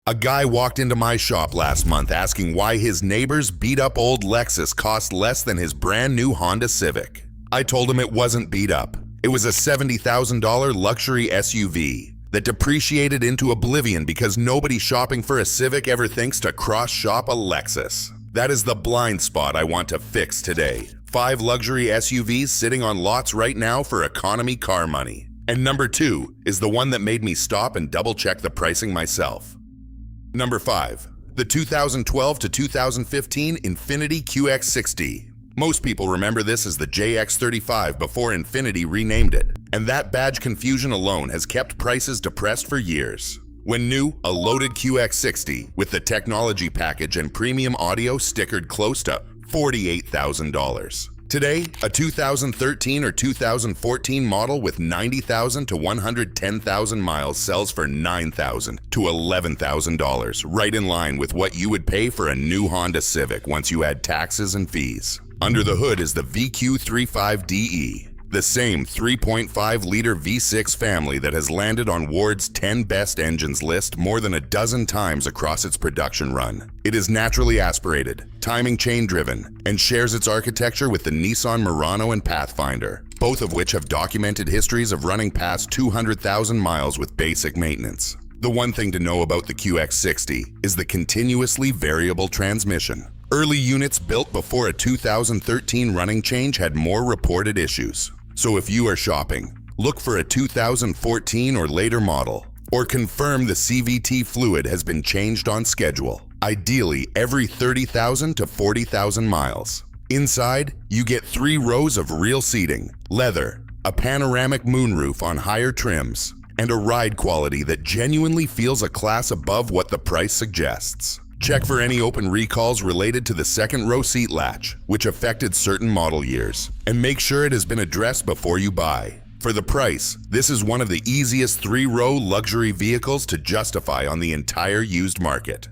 A guy walked into my shop last month asking why his neighbor's beat-up old Lexus cost less than his brand new Honda Civic. I told him it wasn't beat up. It was a $70,000 luxury SUV that depreciated into oblivion because nobody shopping for a Civic ever thinks to cross-shop a Lexus. That is the blind spot I want to fix today. 5 luxury SUVs sitting on lots right now for economy car money. And number 2 is the one that made me stop and double-check the pricing myself. Number 5. The 2012 to 2015 Infiniti QX60. Most people remember this as the JX35 before Infiniti renamed it, and that badge confusion alone has kept prices depressed for years. When new, a loaded QX60 with the technology package and premium audio stickered close to $48,000. Today, a 2013 or 2014 model with 90,000 to 110,000 miles sells for $9,000 to $11,000, right in line with what you would pay for a new Honda Civic once you add taxes and fees. Under the hood is the VQ35DE, the same 3.5-liter V6 family that has landed on Ward's 10 best engines list more than a dozen times across its production run. It is naturally aspirated, timing chain driven, and shares its architecture with the Nissan Murano and Pathfinder, both of which have documented histories of running past 200,000 miles with basic maintenance. The one thing to know about the QX60 is the continuously variable transmission. Early units built before a 2013 running change had more reported issues. So if you are shopping, look for a 2014 or later model, or confirm the CVT fluid has been changed on schedule, ideally every 30,000 to 40,000 miles. Inside, you get 3 rows of real seating, leather, a panoramic moonroof on higher trims, and a ride quality that genuinely feels a class above what the price suggests. Check for any open recalls related to the second row seat latch, which affected certain model years, and make sure it has been addressed before you buy. For the price, this is one of the easiest 3-row luxury vehicles to justify on the entire used market.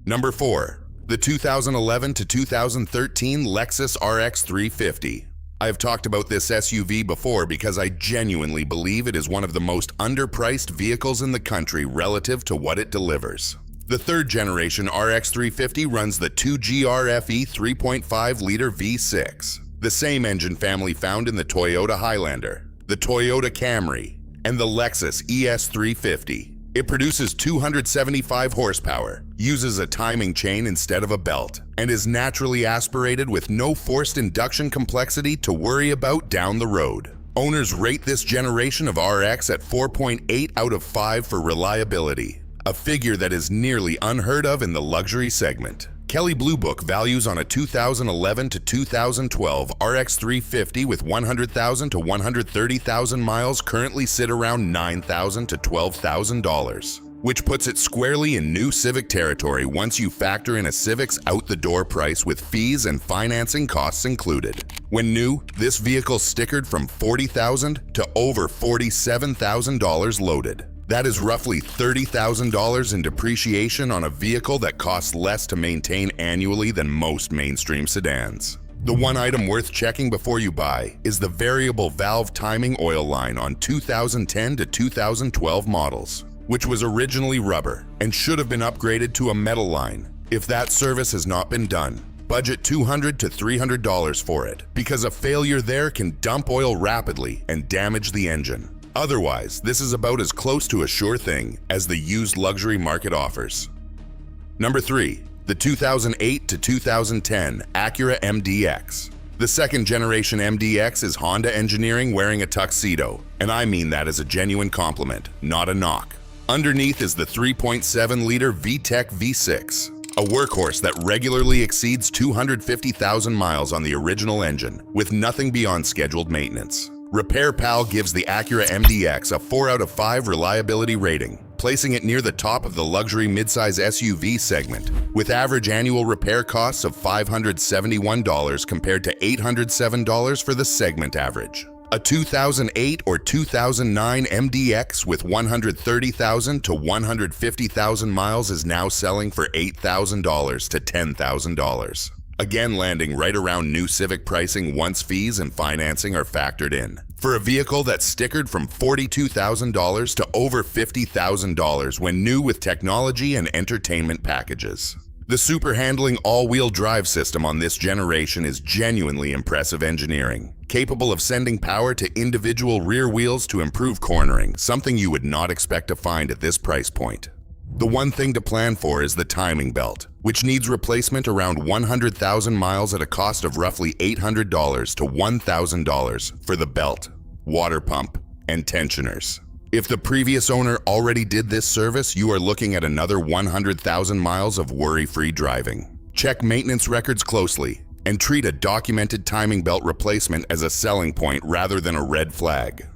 Number 4. The 2011 to 2013 Lexus RX 350. I have talked about this SUV before because I genuinely believe it is one of the most underpriced vehicles in the country relative to what it delivers. The 3rd generation RX 350 runs the 2GRFE 3.5-liter V6, the same engine family found in the Toyota Highlander, the Toyota Camry, and the Lexus ES 350. It produces 275 horsepower, uses a timing chain instead of a belt, and is naturally aspirated with no forced induction complexity to worry about down the road. Owners rate this generation of RX at 4.8 out of 5 for reliability, a figure that is nearly unheard of in the luxury segment. Kelley Blue Book values on a 2011 to 2012 RX 350 with 100,000 to 130,000 miles currently sit around $9,000 to $12,000, which puts it squarely in new Civic territory once you factor in a Civic's out-the-door price with fees and financing costs included. When new, this vehicle stickered from $40,000 to over $47,000 loaded. That is roughly $30,000 in depreciation on a vehicle that costs less to maintain annually than most mainstream sedans. The one item worth checking before you buy is the variable valve timing oil line on 2010 to 2012 models, which was originally rubber and should have been upgraded to a metal line. If that service has not been done, budget $200 to $300 for it, because a failure there can dump oil rapidly and damage the engine. Otherwise, this is about as close to a sure thing as the used luxury market offers. Number 3. The 2008 to 2010 Acura MDX. The 2nd generation MDX is Honda engineering wearing a tuxedo, and I mean that as a genuine compliment, not a knock. Underneath is the 3.7-liter VTEC V6, a workhorse that regularly exceeds 250,000 miles on the original engine, with nothing beyond scheduled maintenance. Repair Pal gives the Acura MDX a 4 out of 5 reliability rating, placing it near the top of the luxury midsize SUV segment, with average annual repair costs of $571 compared to $807 for the segment average. A 2008 or 2009 MDX with 130,000 to 150,000 miles is now selling for $8,000 to $10,000. again landing right around new Civic pricing once fees and financing are factored in. For a vehicle that's stickered from $42,000 to over $50,000 when new with technology and entertainment packages. The super handling all-wheel drive system on this generation is genuinely impressive engineering, capable of sending power to individual rear wheels to improve cornering, something you would not expect to find at this price point. The one thing to plan for is the timing belt, which needs replacement around 100,000 miles at a cost of roughly $800 to $1,000 for the belt, water pump, and tensioners. If the previous owner already did this service, you are looking at another 100,000 miles of worry-free driving. Check maintenance records closely and treat a documented timing belt replacement as a selling point rather than a red flag.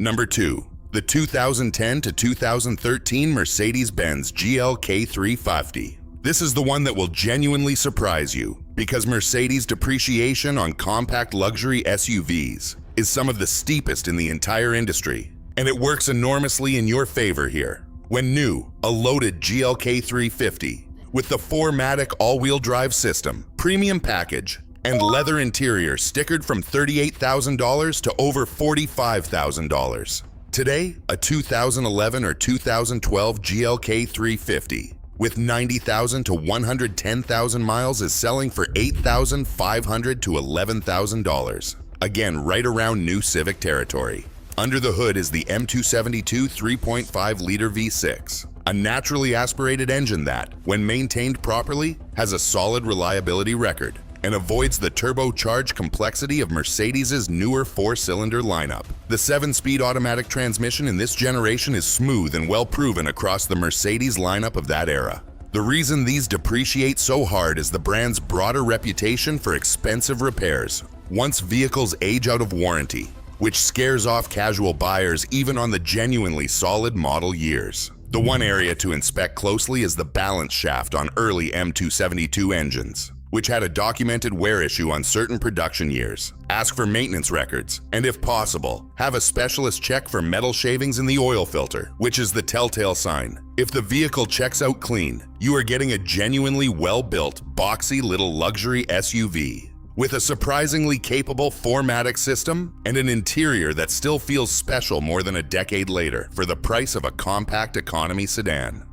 Number 2. The 2010 to 2013 Mercedes-Benz GLK350. This is the one that will genuinely surprise you because Mercedes' depreciation on compact luxury SUVs is some of the steepest in the entire industry. And it works enormously in your favor here. When new, a loaded GLK350 with the 4MATIC all-wheel drive system, premium package, and leather interior stickered from $38,000 to over $45,000. Today, a 2011 or 2012 GLK350 with 90,000 to 110,000 miles is selling for $8,500 to $11,000. Again, right around new Civic territory. Under the hood is the M272 3.5-liter V6, a naturally aspirated engine that, when maintained properly, has a solid reliability record and avoids the turbocharged complexity of Mercedes' newer 4-cylinder lineup. The 7-speed automatic transmission in this generation is smooth and well proven across the Mercedes lineup of that era. The reason these depreciate so hard is the brand's broader reputation for expensive repairs once vehicles age out of warranty, which scares off casual buyers even on the genuinely solid model years. The one area to inspect closely is the balance shaft on early M272 engines, which had a documented wear issue on certain production years. Ask for maintenance records, and if possible, have a specialist check for metal shavings in the oil filter, which is the telltale sign. If the vehicle checks out clean, you are getting a genuinely well-built, boxy little luxury SUV. With a surprisingly capable 4MATIC system and an interior that still feels special more than a decade later for the price of a compact economy sedan.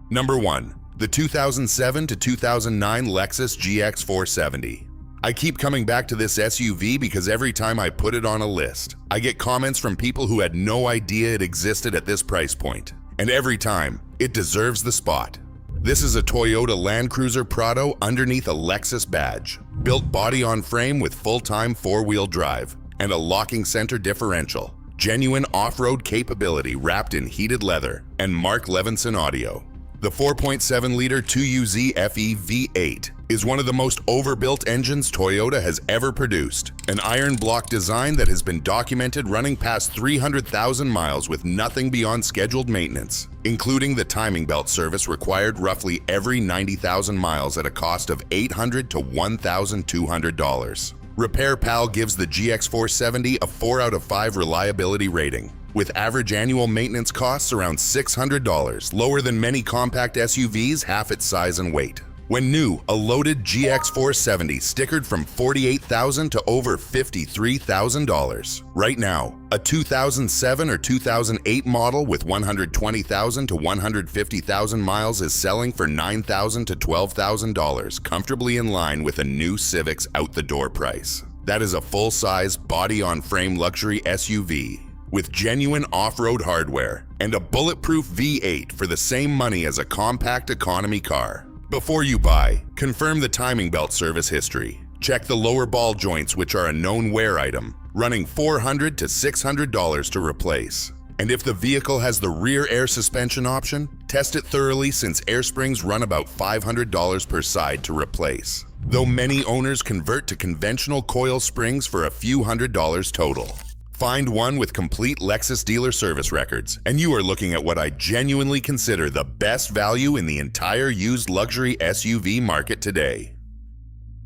Number 1. The 2007 to 2009 Lexus GX470. I keep coming back to this SUV because every time I put it on a list, I get comments from people who had no idea it existed at this price point. And every time, it deserves the spot. This is a Toyota Land Cruiser Prado underneath a Lexus badge, built body-on-frame with full-time 4-wheel drive and a locking center differential, genuine off-road capability wrapped in heated leather, and Mark Levinson audio. The 4.7-liter 2UZ FE V8 is one of the most overbuilt engines Toyota has ever produced, an iron block design that has been documented running past 300,000 miles with nothing beyond scheduled maintenance, including the timing belt service required roughly every 90,000 miles at a cost of $800 to $1,200. Repair Pal gives the GX470 a 4 out of 5 reliability rating, with average annual maintenance costs around $600, lower than many compact SUVs half its size and weight. When new, a loaded GX470 stickered from $48,000 to over $53,000. Right now, a 2007 or 2008 model with 120,000 to 150,000 miles is selling for $9,000 to $12,000, comfortably in line with a new Civic's out-the-door price. That is a full-size, body-on-frame luxury SUV with genuine off-road hardware and a bulletproof V8 for the same money as a compact economy car. Before you buy, confirm the timing belt service history. Check the lower ball joints, which are a known wear item, running $400 to $600 to replace. And if the vehicle has the rear air suspension option, test it thoroughly since air springs run about $500 per side to replace, though many owners convert to conventional coil springs for a few $100s total. Find one with complete Lexus dealer service records, and you are looking at what I genuinely consider the best value in the entire used luxury SUV market today.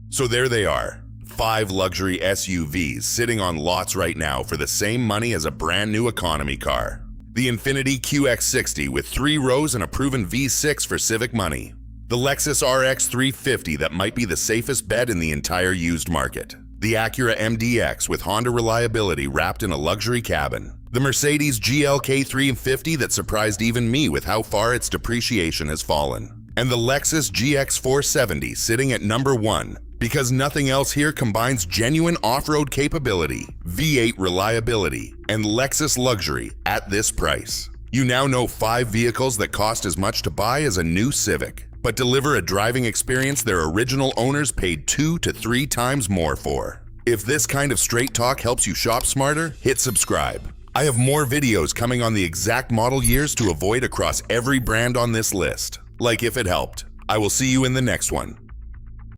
So there they are, 5 luxury SUVs sitting on lots right now for the same money as a brand new economy car. The Infiniti QX60 with 3 rows and a proven V6 for Civic money. The Lexus RX 350 that might be the safest bet in the entire used market. The Acura MDX with Honda reliability wrapped in a luxury cabin. The Mercedes GLK350 that surprised even me with how far its depreciation has fallen. And the Lexus GX470 sitting at number 1 because nothing else here combines genuine off-road capability, V8 reliability, and Lexus luxury at this price. You now know 5 vehicles that cost as much to buy as a new Civic, but deliver a driving experience their original owners paid 2 to 3 times more for. If this kind of straight talk helps you shop smarter, hit subscribe. I have more videos coming on the exact model years to avoid across every brand on this list. Like if it helped. I will see you in the next one.